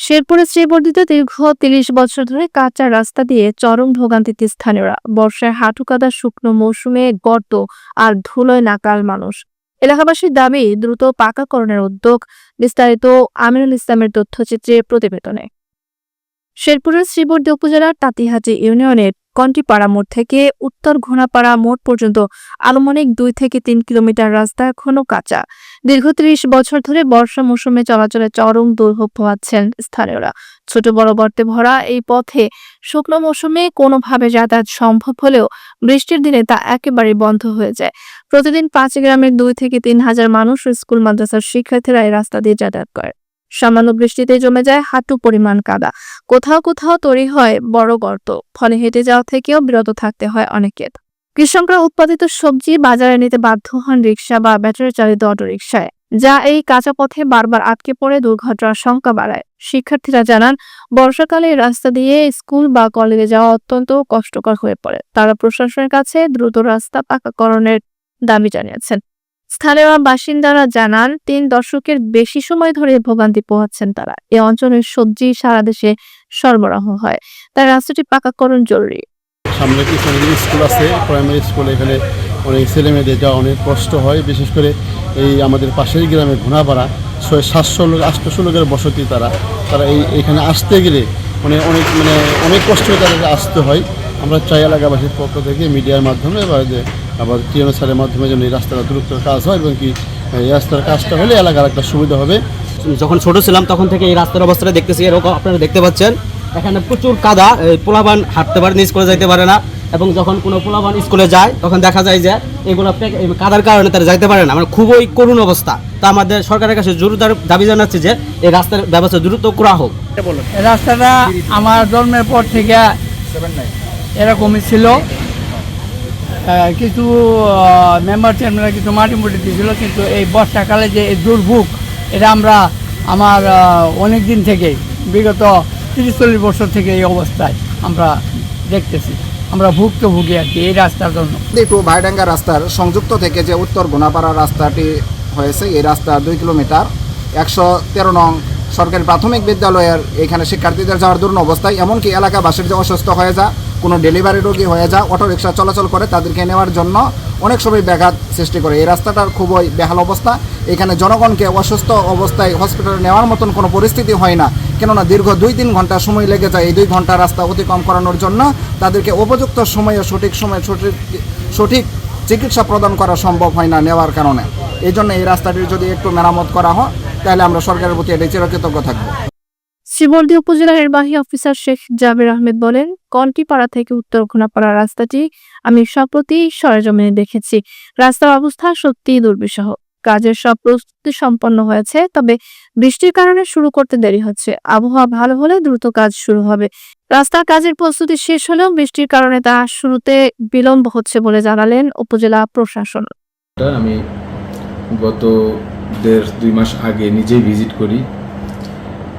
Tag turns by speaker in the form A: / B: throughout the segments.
A: শেরপুরের শ্রীবর্ধিতে দীর্ঘ ৩০ বছর ধরে কাঁচা রাস্তা দিয়ে চরম ভোগান্তিতে স্থানীয়রা। বর্ষায় হাঁটু কাদা, শুকনো মৌসুমে গর্ত আর ধুলোয় নাকাল মানুষ। এলাকাবাসীর দাবি দ্রুত পাকাকরণের উদ্যোগ। বিস্তারিত আমিনুল ইসলামের তথ্যচিত্রে প্রতিবেদনে। শেরপুরের শ্রীবর্ধী উপজেলার তাঁতিহাটি ইউনিয়নের কন্টিপাড়া মোড় থেকে উত্তর ঘোনাপাড়া মোড় পর্যন্ত আনুমানিক 2 থেকে 3 কিলোমিটার রাস্তা এখনো কাঁচা। দীর্ঘ 30 বছর ধরে বর্ষা মৌসুমে চলাচলে চরম দুর্ভোগ পোহাচ্ছেন স্থানীয়রা। ছোট বড় গর্তে ভরা এই পথে শুকনো মৌসুমে কোনোভাবে যাতায়াত সম্ভব হলেও বৃষ্টির দিনে তা একেবারে বন্ধ হয়ে যায়। প্রতিদিন 5 গ্রামের 2 থেকে 3 হাজার মানুষ ও স্কুল মাদ্রাসার শিক্ষার্থীরা এই রাস্তা দিয়ে যাতায়াত করে। সামান্য বৃষ্টিতে জমে যায় হাঁটু পরিমাণ কাদা। কোথাও কোথাও তৈরি হয় বড় গর্ত, ফলে হেঁটে যাওয়া থেকেও বিরত থাকতে হয় অনেকের। কৃষকরা উৎপাদিত সবজি বাজারে নিতে বাধ্য হন রিকশা বা ব্যাটারি চালিত অটোরিকশায়, যা এই কাঁচা পথে বারবার আটকে পড়ে দুর্ঘটনার শঙ্কা বাড়ায়। শিক্ষার্থীরা জানান, বর্ষাকালে এই রাস্তা দিয়ে স্কুল বা কলেজে যাওয়া অত্যন্ত কষ্টকর হয়ে পড়ে। তারা প্রশাসনের কাছে দ্রুত রাস্তা পাকাকরণের দাবি জানিয়েছেন। স্থানীয় বাসিন্দারা জানান, 3 দশকের বেশি সময় ধরে ভোগান্তি পোহাচ্ছেন তারা। এই অঞ্চলের সবজি সারা দেশে সরবরাহ হয়, তাই রাস্তাটি পাকাকরণ জরুরি।
B: সামনে পিছনে স্কুল আছে, প্রাইমারি স্কুল, এখানে অনেক ছেলেমেয়েদের যাওয়া অনেক কষ্ট হয়। বিশেষ করে এই আমাদের পাশের গ্রামে ঘোনাপাড়া 700 লোক 800 লোকের বসতি। তারা এইখানে আসতে গেলে অনেক কষ্ট হয়ে তাদের আসতে হয়। আমরা চাই এলাকাবাসীর পক্ষ থেকে মিডিয়ার মাধ্যমে বা আবার টিএনও স্যারের মাধ্যমে যেন এই রাস্তাটা দ্রুত কাজ হয়, এবং কি এই রাস্তার কাজটা হলে এলাকার একটা সুবিধা হবে।
C: যখন ছোট ছিলাম তখন থেকে এই রাস্তার অবস্থাটা দেখতেছি এরকম। আপনারা দেখতে পাচ্ছেন এখানে প্রচুর কাদা, পোলাবান হাঁটতে পারে না, স্কুলে যাইতে পারে না। এবং যখন কোনো পোলাবান স্কুলে যায় তখন দেখা যায় যে এগুলো কাদার কারণে তারা যাইতে পারে না। খুবই করুণ অবস্থা। তা আমাদের সরকারের কাছে জোরদার দাবি জানাচ্ছি যে এই রাস্তার ব্যবস্থা দ্রুত করা হোক।
D: রাস্তাটা আমার জন্মের পর থেকে এরকমই ছিল। কিছু মেম্বার চেয়ারম্যানরা কিছু মাটি মুটি দিয়েছিল, কিন্তু এই বর্ষাকালে যে এই দুর্ভোগ, এটা আমার অনেক দিন থেকে, বিগত 30-40 বছর থেকে এই অবস্থায় আমরা দেখতেছি। আমরা ভুক্তভোগী আর কি এই রাস্তার জন্য।
E: টু ভাইডাঙ্গা রাস্তার সংযুক্ত থেকে যে উত্তর ঘোনাপাড়া রাস্তাটি হয়েছে, এই রাস্তা 2 কিলোমিটার। 113 নং সরকারি প্রাথমিক বিদ্যালয়ের এখানে শিক্ষার্থীদের যাওয়ার দুর্ন অবস্থায়, এমনকি এলাকাবাসীর যে অসুস্থ হয়ে যা, কোনো ডেলিভারি রোগী হয়ে যা, অটোরিকশা চলাচল করে তাদেরকে নেওয়ার জন্য অনেক সময় ব্যাঘাত সৃষ্টি করে। এই রাস্তাটার খুবই বেহাল অবস্থা। এখানে জনগণকে অসুস্থ অবস্থায় হসপিটালে নেওয়ার মতন কোনো পরিস্থিতি হয় না, কেননা দীর্ঘ 2-3 ঘন্টা সময় লেগে যায়। এই 2 ঘন্টা রাস্তা অতিক্রম করানোর জন্য তাদেরকে উপযুক্ত সময়ে সঠিক চিকিৎসা প্রদান করা সম্ভব হয় না নেওয়ার কারণে। এই জন্য এই রাস্তাটির যদি একটু মেরামত করা হয়, তাহলে আমরা সরকারের প্রতি এটি চিরকৃতজ্ঞ থাকবো।
A: শ্রীবর্ধী উপজেলার নির্বাহী অফিসার শেখ জাবের আহমেদ বলেন, কন্টিপাড়া থেকে উত্তর ঘোনাপাড়া রাস্তাটি আমি সম্প্রতি সরেজমিনে দেখেছি। রাস্তার অবস্থা সত্যিই দুর্বিষহ। কাজের সব প্রস্তুতি সম্পন্ন হয়েছে, তবে বৃষ্টির কারণে শুরু করতে দেরি হচ্ছে। আবহাওয়া ভালো হলে দ্রুত কাজ শুরু হবে। রাস্তার কাজের প্রস্তুতি শেষ হলেও বৃষ্টির কারণে তা শুরুতে বিলম্ব হচ্ছে বলে জানালেন উপজেলা প্রশাসন।
F: আমি গত 1.5-2 মাস আগে নিজেই ভিজিট করি,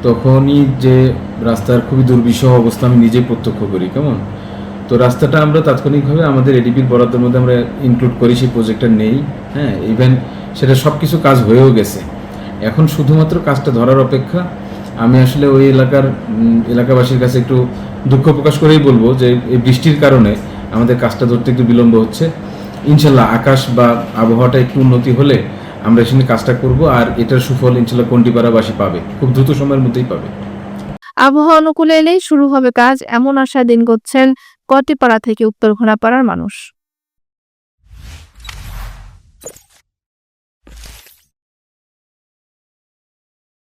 F: তখনই যে রাস্তার খুবই দুর্বিষহ অবস্থা আমি নিজেই প্রত্যক্ষ করি। তো রাস্তাটা আমরা তাৎক্ষণিকভাবে আমাদের এডিপির বরাদ্দের মধ্যে আমরা ইনক্লুড করি, সেই প্রজেক্টটা নেই। ইভেন সেটা সব কিছু কাজ হয়েও গেছে। এখন শুধুমাত্র কাজটা ধরার অপেক্ষা। আমি আসলে ওই এলাকাবাসীর কাছে একটু দুঃখ প্রকাশ করেই বলবো যে এই বৃষ্টির কারণে আমাদের কাজটা ধরতে একটু বিলম্ব হচ্ছে। ইনশাল্লাহ আকাশ বা আবহাওয়াটা একটু উন্নতি হলে আমরা এখানে কাজটা করব, আর এটার সুফল ইনশাল্লাহ কন্টিপাড়াবাসী পাবে, খুব দ্রুত সময়ের মধ্যেই পাবে।
A: আবহাওয়া অনুকূলে এলেই শুরু হবে কাজ, এমন আশায় দিন করছেন কন্টিপাড়া থেকে উত্তর ঘোনাপাড়ার মানুষ।